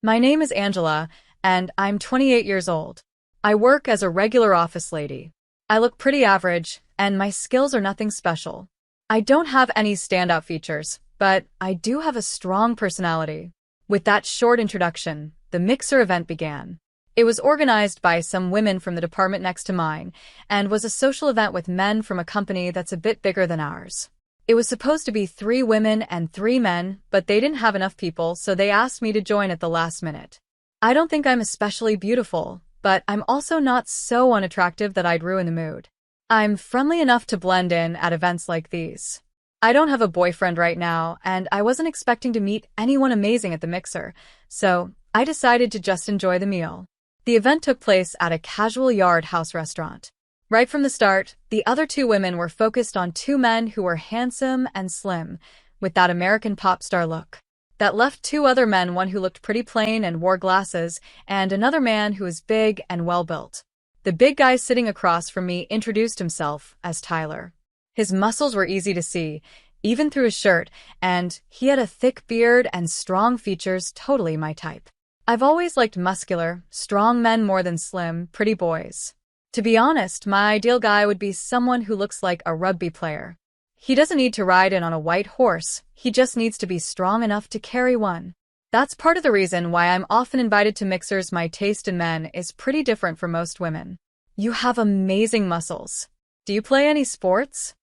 My name is Angela, and I'm 28 years old. I work as a regular office lady. I look pretty average, and my skills are nothing special. I don't have any standout features, but I do have a strong personality. With that short introduction, the mixer event began. It was organized by some women from the department next to mine, and was a social event with men from a company that's a bit bigger than ours. It was supposed to be 3 women and 3 men, but they didn't have enough people, so they asked me to join at the last minute. I don't think I'm especially beautiful, but I'm also not so unattractive that I'd ruin the mood. I'm friendly enough to blend in at events like these. I don't have a boyfriend right now, and I wasn't expecting to meet anyone amazing at the mixer, so I decided to just enjoy the meal. The event took place at a casual yard house restaurant. Right from the start, the other 2 women were focused on 2 men who were handsome and slim, with that American pop star look. That left 2 other men, one who looked pretty plain and wore glasses, and another man who was big and well-built. The big guy sitting across from me introduced himself as Tyler. His muscles were easy to see, even through his shirt, and he had a thick beard and strong features, totally my type. I've always liked muscular, strong men more than slim, pretty boys. To be honest, my ideal guy would be someone who looks like a rugby player. He doesn't need to ride in on a white horse, he just needs to be strong enough to carry one. That's part of the reason why I'm often invited to mixers. My taste in men is pretty different from most women. You have amazing muscles. Do you play any sports?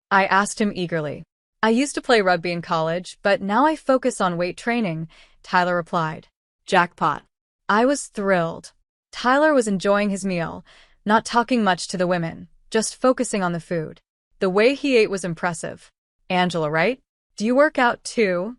I asked him eagerly. I used to play rugby in college, but now I focus on weight training, Tyler replied. Jackpot. I was thrilled. Tyler was enjoying his meal, not talking much to the women, just focusing on the food. The way he ate was impressive. Angela, right? Do you work out too?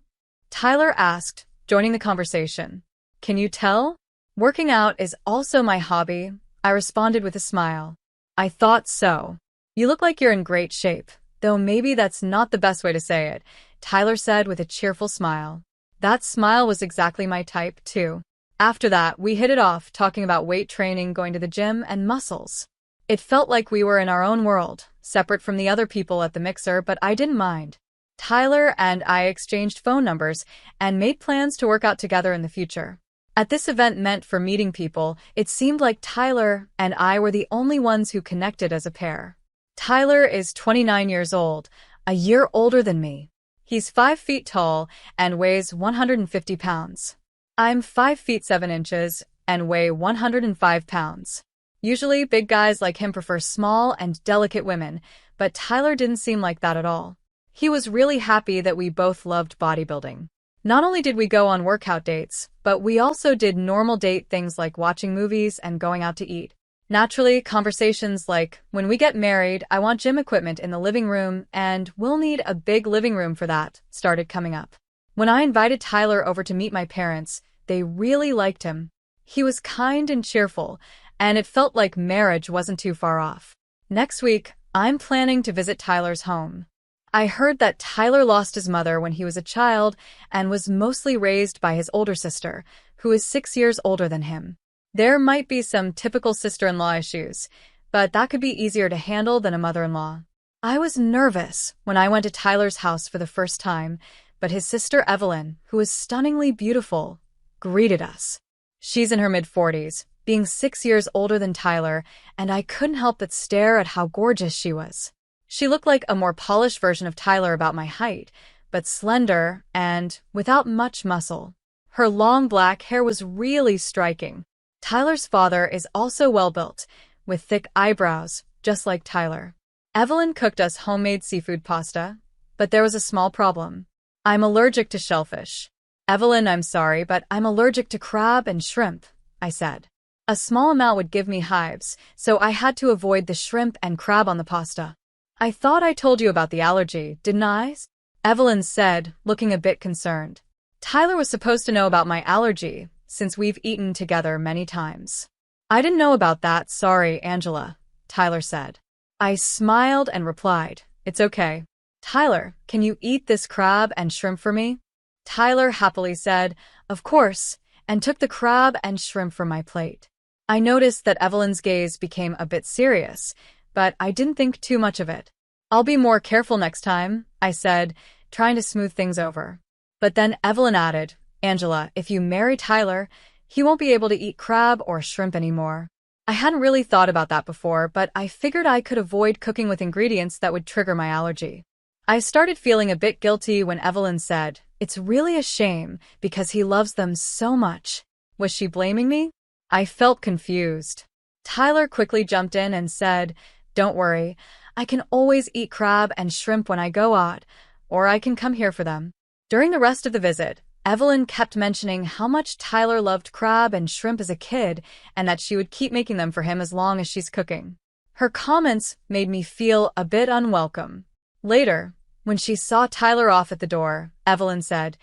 Tyler asked, joining the conversation. Can you tell? Working out is also my hobby, I responded with a smile. I thought so. You look like you're in great shape, though maybe that's not the best way to say it, Tyler said with a cheerful smile. That smile was exactly my type, too. After that, we hit it off, talking about weight training, going to the gym, and muscles. It felt like we were in our own world, separate from the other people at the mixer, but I didn't mind. Tyler and I exchanged phone numbers and made plans to work out together in the future. At this event meant for meeting people, it seemed like Tyler and I were the only ones who connected as a pair. Tyler is 29 years old, a year older than me. He's 5 feet tall and weighs 150 pounds. I'm 5 feet 7 inches and weigh 105 pounds. Usually, big guys like him prefer small and delicate women, but Tyler didn't seem like that at all. He was really happy that we both loved bodybuilding. Not only did we go on workout dates, but we also did normal date things like watching movies and going out to eat. Naturally, conversations like, when we get married, I want gym equipment in the living room, and we'll need a big living room for that, started coming up. When I invited Tyler over to meet my parents, they really liked him. He was kind and cheerful, and it felt like marriage wasn't too far off. Next week, I'm planning to visit Tyler's home. I heard that Tyler lost his mother when he was a child and was mostly raised by his older sister, who is 6 years older than him. There might be some typical sister-in-law issues, but that could be easier to handle than a mother-in-law. I was nervous when I went to Tyler's house for the first time, but his sister Evelyn, who is stunningly beautiful, greeted us. She's in her mid-40s, being 6 years older than Tyler, and I couldn't help but stare at how gorgeous she was. She looked like a more polished version of Tyler, about my height, but slender and without much muscle. Her long black hair was really striking. Tyler's father is also well-built, with thick eyebrows, just like Tyler. Evelyn cooked us homemade seafood pasta, but there was a small problem. I'm allergic to shellfish. Evelyn, I'm sorry, but I'm allergic to crab and shrimp, I said. A small amount would give me hives, so I had to avoid the shrimp and crab on the pasta. I thought I told you about the allergy, didn't I? Evelyn said, looking a bit concerned. Tyler was supposed to know about my allergy, since we've eaten together many times. I didn't know about that, sorry, Angela, Tyler said. I smiled and replied, it's okay. Tyler, can you eat this crab and shrimp for me? Tyler happily said, of course, and took the crab and shrimp from my plate. I noticed that Evelyn's gaze became a bit serious, but I didn't think too much of it. I'll be more careful next time, I said, trying to smooth things over. But then Evelyn added, Angela, if you marry Tyler, he won't be able to eat crab or shrimp anymore. I hadn't really thought about that before, but I figured I could avoid cooking with ingredients that would trigger my allergy. I started feeling a bit guilty when Evelyn said, "It's really a shame because he loves them so much." Was she blaming me? I felt confused. Tyler quickly jumped in and said, "Don't worry, I can always eat crab and shrimp when I go out, or I can come here for them." During the rest of the visit, Evelyn kept mentioning how much Tyler loved crab and shrimp as a kid and that she would keep making them for him as long as she's cooking. Her comments made me feel a bit unwelcome. Later, when she saw Tyler off at the door, Evelyn said,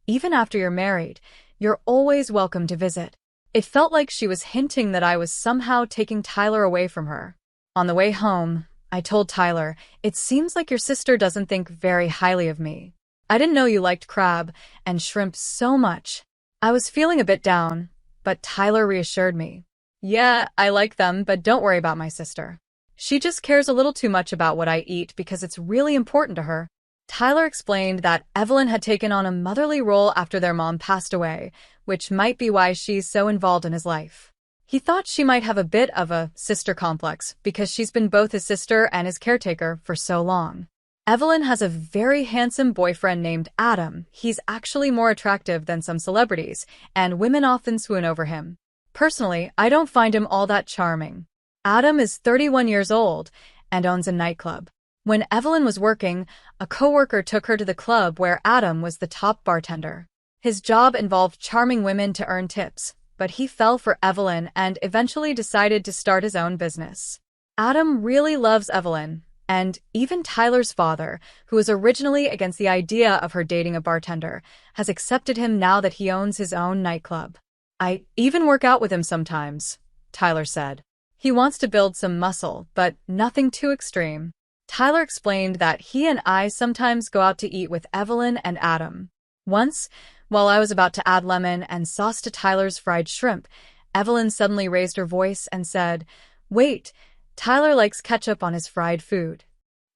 "Even after you're married, you're always welcome to visit." It felt like she was hinting that I was somehow taking Tyler away from her. On the way home, I told Tyler, "It seems like your sister doesn't think very highly of me. I didn't know you liked crab and shrimp so much." I was feeling a bit down, but Tyler reassured me. "Yeah, I like them, but don't worry about my sister. She just cares a little too much about what I eat because it's really important to her." Tyler explained that Evelyn had taken on a motherly role after their mom passed away, which might be why she's so involved in his life. He thought she might have a bit of a sister complex because she's been both his sister and his caretaker for so long. Evelyn has a very handsome boyfriend named Adam. He's actually more attractive than some celebrities, and women often swoon over him. Personally, I don't find him all that charming. Adam is 31 years old and owns a nightclub. When Evelyn was working, a coworker took her to the club where Adam was the top bartender. His job involved charming women to earn tips, but he fell for Evelyn and eventually decided to start his own business. Adam really loves Evelyn, and even Tyler's father, who was originally against the idea of her dating a bartender, has accepted him now that he owns his own nightclub. "I even work out with him sometimes," Tyler said. "He wants to build some muscle, but nothing too extreme." Tyler explained that he and I sometimes go out to eat with Evelyn and Adam. Once, while I was about to add lemon and sauce to Tyler's fried shrimp, Evelyn suddenly raised her voice and said, "Wait, Tyler likes ketchup on his fried food."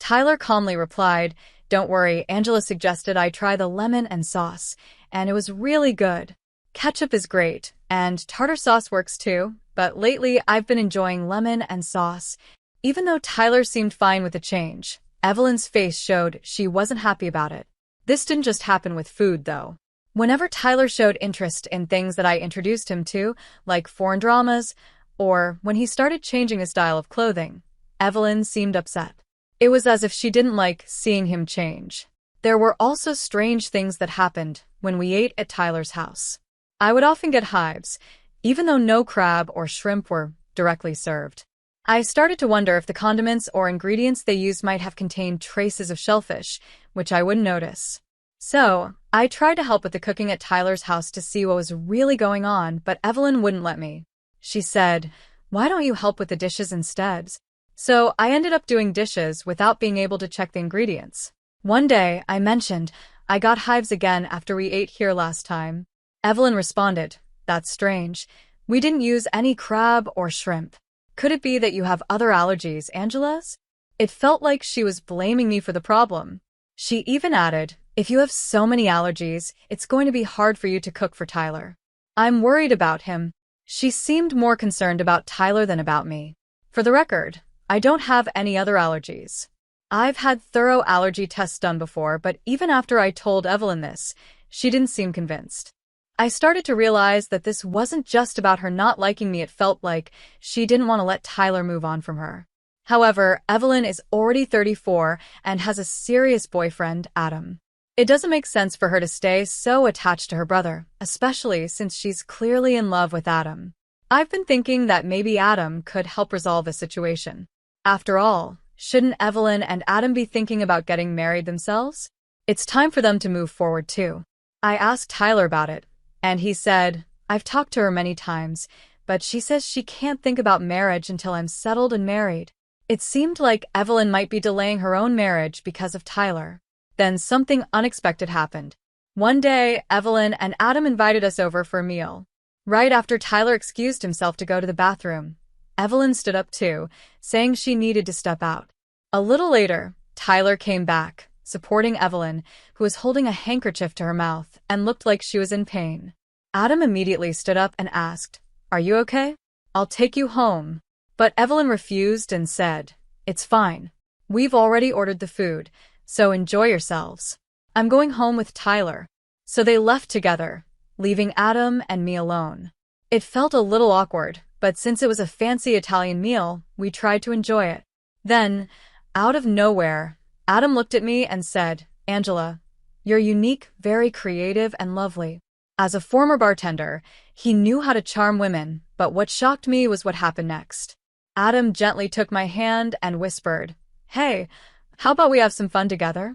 Tyler calmly replied, "Don't worry, Angela suggested I try the lemon and sauce, and it was really good. Ketchup is great, and tartar sauce works too, but lately I've been enjoying lemon and sauce." Even though Tyler seemed fine with the change, Evelyn's face showed she wasn't happy about it. This didn't just happen with food, though. Whenever Tyler showed interest in things that I introduced him to, like foreign dramas, or when he started changing his style of clothing, Evelyn seemed upset. It was as if she didn't like seeing him change. There were also strange things that happened when we ate at Tyler's house. I would often get hives, even though no crab or shrimp were directly served. I started to wonder if the condiments or ingredients they used might have contained traces of shellfish, which I wouldn't notice. So, I tried to help with the cooking at Tyler's house to see what was really going on, but Evelyn wouldn't let me. She said, "Why don't you help with the dishes instead?" So, I ended up doing dishes without being able to check the ingredients. One day, I mentioned, "I got hives again after we ate here last time." Evelyn responded, "That's strange. We didn't use any crab or shrimp. Could it be that you have other allergies, Angela's?" It felt like she was blaming me for the problem. She even added, "If you have so many allergies, it's going to be hard for you to cook for Tyler." I'm worried about him. She seemed more concerned about Tyler than about me. For the record, I don't have any other allergies. I've had thorough allergy tests done before, but even after I told Evelyn this, she didn't seem convinced. I started to realize that this wasn't just about her not liking me. It felt like she didn't want to let Tyler move on from her. However, Evelyn is already 34 and has a serious boyfriend, Adam. It doesn't make sense for her to stay so attached to her brother, especially since she's clearly in love with Adam. I've been thinking that maybe Adam could help resolve the situation. After all, shouldn't Evelyn and Adam be thinking about getting married themselves? It's time for them to move forward too. I asked Tyler about it, and he said, "I've talked to her many times, but she says she can't think about marriage until I'm settled and married." It seemed like Evelyn might be delaying her own marriage because of Tyler. Then something unexpected happened. One day, Evelyn and Adam invited us over for a meal. Right after Tyler excused himself to go to the bathroom, Evelyn stood up too, saying she needed to step out. A little later, Tyler came back, supporting Evelyn, who was holding a handkerchief to her mouth and looked like she was in pain. Adam immediately stood up and asked, "Are you okay? I'll take you home." But Evelyn refused and said, "It's fine. We've already ordered the food, so enjoy yourselves. I'm going home with Tyler." So they left together, leaving Adam and me alone. It felt a little awkward, but since it was a fancy Italian meal, we tried to enjoy it. Then, out of nowhere, Adam looked at me and said, "Angela, you're unique, very creative, and lovely." As a former bartender, he knew how to charm women, but what shocked me was what happened next. Adam gently took my hand and whispered, "Hey, how about we have some fun together?"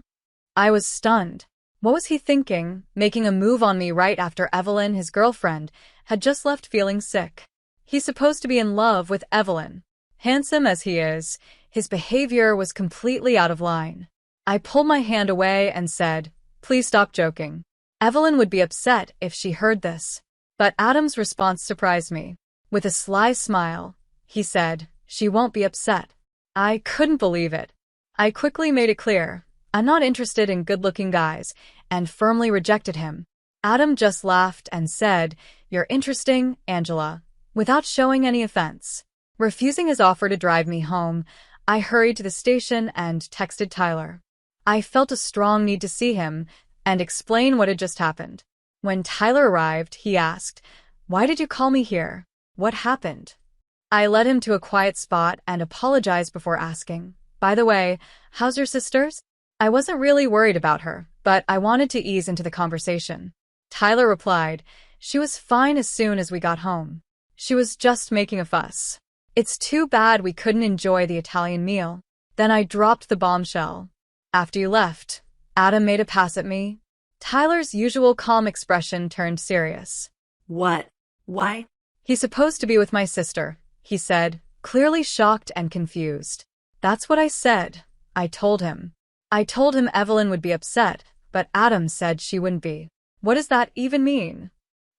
I was stunned. What was he thinking, making a move on me right after Evelyn, his girlfriend, had just left feeling sick? He's supposed to be in love with Evelyn. Handsome as he is, his behavior was completely out of line. I pulled my hand away and said, "Please stop joking. Evelyn would be upset if she heard this." But Adam's response surprised me. With a sly smile, he said, "She won't be upset." I couldn't believe it. I quickly made it clear, I'm not interested in good-looking guys, and firmly rejected him. Adam just laughed and said, "You're interesting, Angela," without showing any offense. Refusing his offer to drive me home, I hurried to the station and texted Tyler. I felt a strong need to see him and explain what had just happened. When Tyler arrived, he asked, "Why did you call me here? What happened?" I led him to a quiet spot and apologized before asking, "By the way, how's your sisters?" I wasn't really worried about her, but I wanted to ease into the conversation. Tyler replied, "She was fine as soon as we got home. She was just making a fuss. It's too bad we couldn't enjoy the Italian meal." Then I dropped the bombshell. "After you left, Adam made a pass at me." Tyler's usual calm expression turned serious. "What? Why?" "He's supposed to be with my sister," he said, clearly shocked and confused. "That's what I said," I told him. I told him Evelyn would be upset, but Adam said she wouldn't be. "What does that even mean?"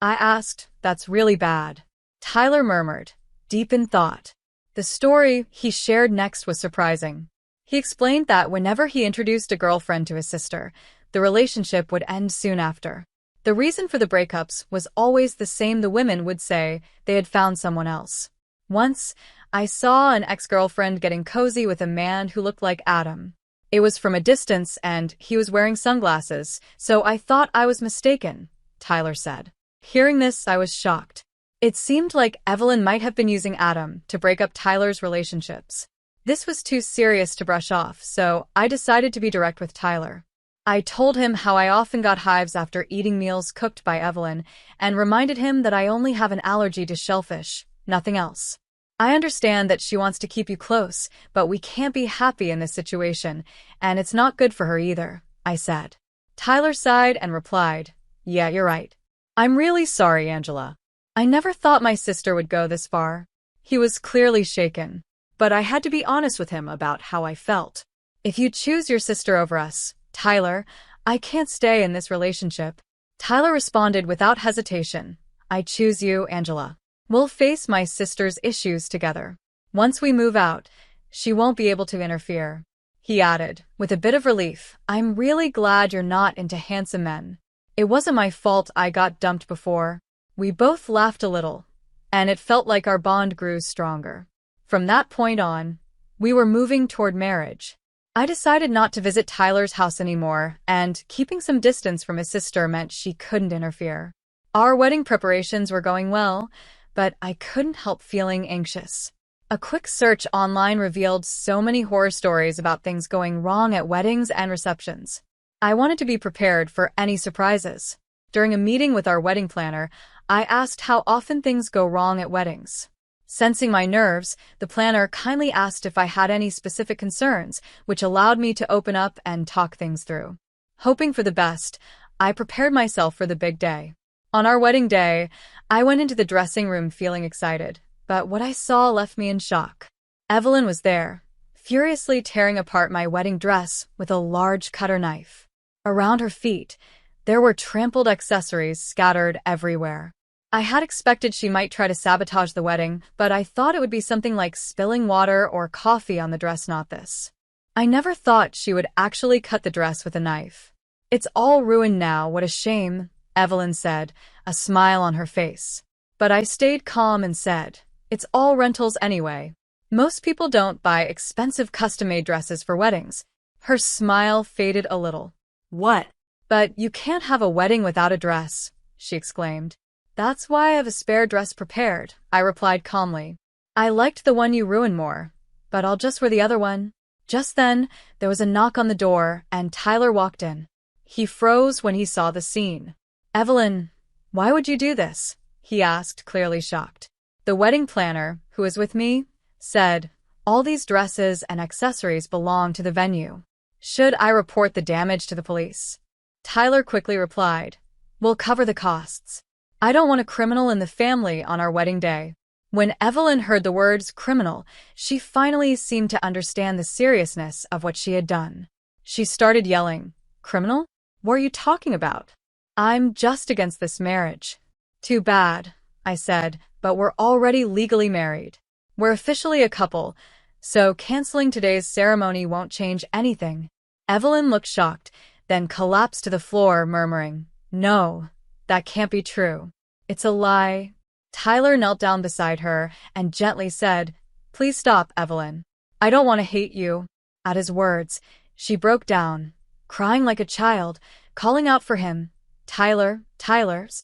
I asked. "That's really bad." Tyler murmured, deep in thought. The story he shared next was surprising. He explained that whenever he introduced a girlfriend to his sister, the relationship would end soon after. The reason for the breakups was always the same. The women would say they had found someone else. Once, I saw an ex-girlfriend getting cozy with a man who looked like Adam. It was from a distance and he was wearing sunglasses, so I thought I was mistaken, Tyler said. Hearing this, I was shocked. It seemed like Evelyn might have been using Adam to break up Tyler's relationships. This was too serious to brush off, so I decided to be direct with Tyler. I told him how I often got hives after eating meals cooked by Evelyn and reminded him that I only have an allergy to shellfish, nothing else. I understand that she wants to keep you close, but we can't be happy in this situation, and it's not good for her either, I said. Tyler sighed and replied, "Yeah, you're right. I'm really sorry, Angela. I never thought my sister would go this far." He was clearly shaken, but I had to be honest with him about how I felt. "If you choose your sister over us, Tyler, I can't stay in this relationship." Tyler responded without hesitation, "I choose you, Angela. We'll face my sister's issues together. Once we move out, she won't be able to interfere." He added, with a bit of relief, "I'm really glad you're not into handsome men. It wasn't my fault I got dumped before." We both laughed a little, and it felt like our bond grew stronger. From that point on, we were moving toward marriage. I decided not to visit Tyler's house anymore, and keeping some distance from his sister meant she couldn't interfere. Our wedding preparations were going well, but I couldn't help feeling anxious. A quick search online revealed so many horror stories about things going wrong at weddings and receptions. I wanted to be prepared for any surprises. During a meeting with our wedding planner, I asked how often things go wrong at weddings. Sensing my nerves, the planner kindly asked if I had any specific concerns, which allowed me to open up and talk things through. Hoping for the best, I prepared myself for the big day. On our wedding day, I went into the dressing room feeling excited, but what I saw left me in shock. Evelyn was there, furiously tearing apart my wedding dress with a large cutter knife. Around her feet, there were trampled accessories scattered everywhere. I had expected she might try to sabotage the wedding, but I thought it would be something like spilling water or coffee on the dress, not this. I never thought she would actually cut the dress with a knife. It's all ruined now, what a shame, Evelyn said, a smile on her face. But I stayed calm and said, it's all rentals anyway. Most people don't buy expensive custom-made dresses for weddings. Her smile faded a little. What? But you can't have a wedding without a dress, she exclaimed. That's why I have a spare dress prepared, I replied calmly. I liked the one you ruined more, but I'll just wear the other one. Just then, there was a knock on the door, and Tyler walked in. He froze when he saw the scene. Evelyn, why would you do this? He asked, clearly shocked. The wedding planner, who was with me, said, all these dresses and accessories belong to the venue. Should I report the damage to the police? Tyler quickly replied, we'll cover the costs. I don't want a criminal in the family on our wedding day. When Evelyn heard the words criminal, she finally seemed to understand the seriousness of what she had done. She started yelling, criminal? What are you talking about? I'm just against this marriage. Too bad, I said, but we're already legally married. We're officially a couple, so canceling today's ceremony won't change anything. Evelyn looked shocked, then collapsed to the floor, murmuring, no, that can't be true. It's a lie. Tyler knelt down beside her and gently said, please stop, Evelyn. I don't want to hate you. At his words, she broke down, crying like a child, calling out for him. Tyler's.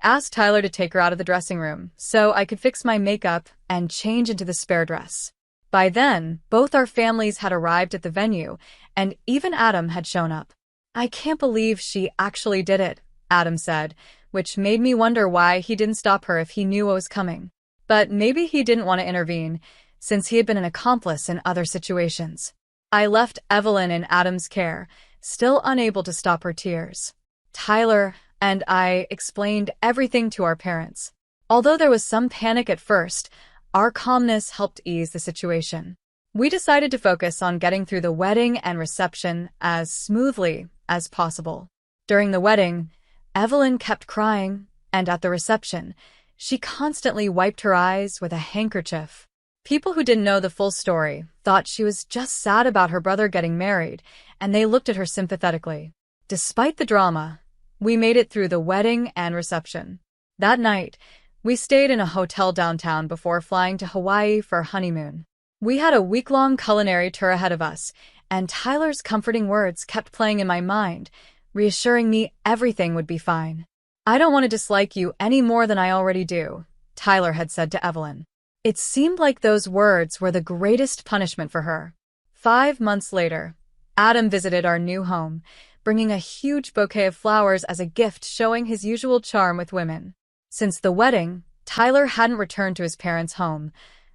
Asked Tyler to take her out of the dressing room so I could fix my makeup and change into the spare dress. By then, both our families had arrived at the venue, and even Adam had shown up. I can't believe she actually did it, Adam said, which made me wonder why he didn't stop her if he knew what was coming. But maybe he didn't want to intervene, since he had been an accomplice in other situations. I left Evelyn in Adam's care, still unable to stop her tears. Tyler and I explained everything to our parents. Although there was some panic at first, our calmness helped ease the situation. We decided to focus on getting through the wedding and reception as smoothly as possible. During the wedding, Evelyn kept crying, and at the reception, she constantly wiped her eyes with a handkerchief. People who didn't know the full story thought she was just sad about her brother getting married, and they looked at her sympathetically. Despite the drama, we made it through the wedding and reception. That night, we stayed in a hotel downtown before flying to Hawaii for our honeymoon. We had a week-long culinary tour ahead of us, and Tyler's comforting words kept playing in my mind, reassuring me everything would be fine. I don't want to dislike you any more than I already do, Tyler had said to Evelyn. It seemed like those words were the greatest punishment for her. 5 months later, Adam visited our new home, bringing a huge bouquet of flowers as a gift showing his usual charm with women. Since the wedding, Tyler hadn't returned to his parents' home,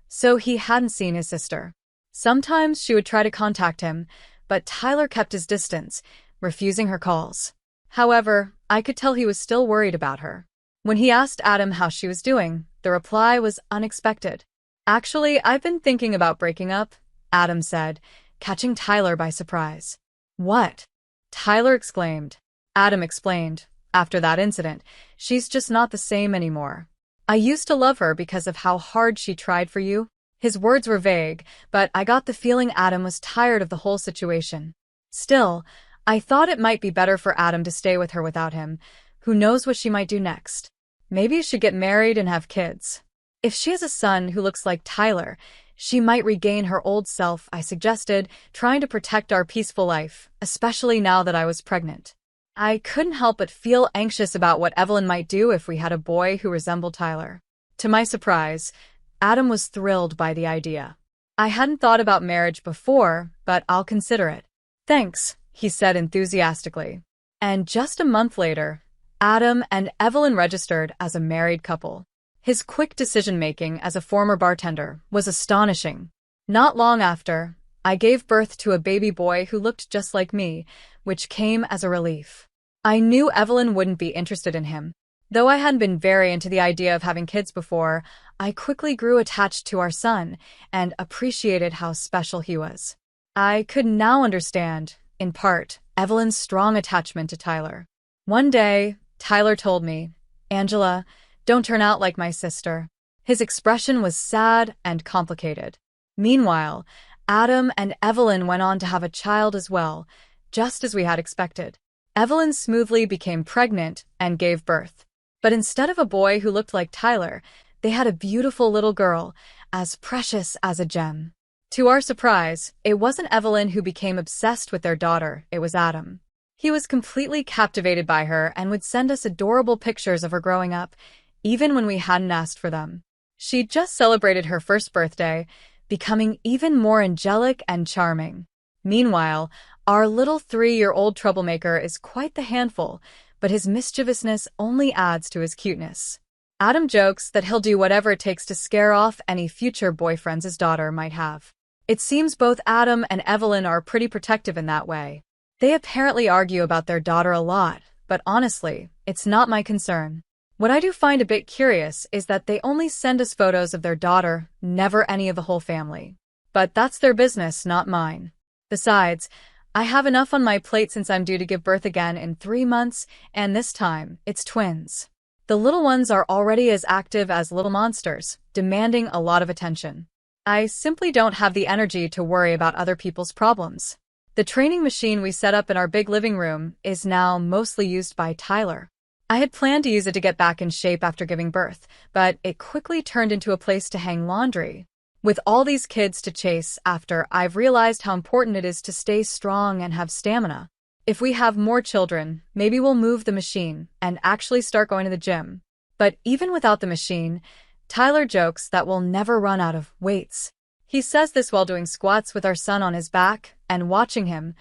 so he hadn't seen his sister. Sometimes she would try to contact him, but Tyler kept his distance, refusing her calls. However, I could tell he was still worried about her. When he asked Adam how she was doing, the reply was unexpected. Actually, I've been thinking about breaking up, Adam said, catching Tyler by surprise. What? Tyler exclaimed. Adam explained, after that incident, she's just not the same anymore. I used to love her because of how hard she tried for you. His words were vague, but I got the feeling Adam was tired of the whole situation. Still, I thought it might be better for Adam to stay with her without him. Who knows what she might do next? Maybe she'd get married and have kids. If she has a son who looks like Tyler, she might regain her old self, I suggested, trying to protect our peaceful life, especially now that I was pregnant. I couldn't help but feel anxious about what Evelyn might do if we had a boy who resembled Tyler. To my surprise, Adam was thrilled by the idea. I hadn't thought about marriage before, but I'll consider it. Thanks, he said enthusiastically. And just a month later, Adam and Evelyn registered as a married couple. His quick decision-making as a former bartender was astonishing. Not long after, I gave birth to a baby boy who looked just like me, which came as a relief. I knew Evelyn wouldn't be interested in him. Though I hadn't been very into the idea of having kids before, I quickly grew attached to our son and appreciated how special he was. I could now understand, in part, Evelyn's strong attachment to Tyler. One day, Tyler told me, Angela, don't turn out like my sister. His expression was sad and complicated. Meanwhile, Adam and Evelyn went on to have a child as well, just as we had expected. Evelyn smoothly became pregnant and gave birth. But instead of a boy who looked like Tyler, they had a beautiful little girl, as precious as a gem. To our surprise, it wasn't Evelyn who became obsessed with their daughter, it was Adam. He was completely captivated by her and would send us adorable pictures of her growing up, even when we hadn't asked for them. She'd just celebrated her first birthday, becoming even more angelic and charming. Meanwhile, our little 3-year-old troublemaker is quite the handful, but his mischievousness only adds to his cuteness. Adam jokes that he'll do whatever it takes to scare off any future boyfriends his daughter might have. It seems both Adam and Evelyn are pretty protective in that way. They apparently argue about their daughter a lot, but honestly, it's not my concern. What I do find a bit curious is that they only send us photos of their daughter, never any of the whole family. But that's their business, not mine. Besides, I have enough on my plate since I'm due to give birth again in 3 months, and this time, it's twins. The little ones are already as active as little monsters, demanding a lot of attention. I simply don't have the energy to worry about other people's problems. The training machine we set up in our big living room is now mostly used by Tyler. I had planned to use it to get back in shape after giving birth, but it quickly turned into a place to hang laundry. With all these kids to chase after, I've realized how important it is to stay strong and have stamina. If we have more children, maybe we'll move the machine and actually start going to the gym. But even without the machine, Tyler jokes that we'll never run out of weights. He says this while doing squats with our son on his back, and watching him,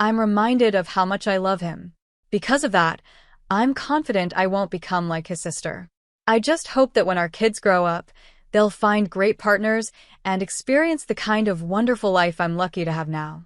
I'm reminded of how much I love him. Because of that, I'm confident I won't become like his sister. I just hope that when our kids grow up, they'll find great partners and experience the kind of wonderful life I'm lucky to have now.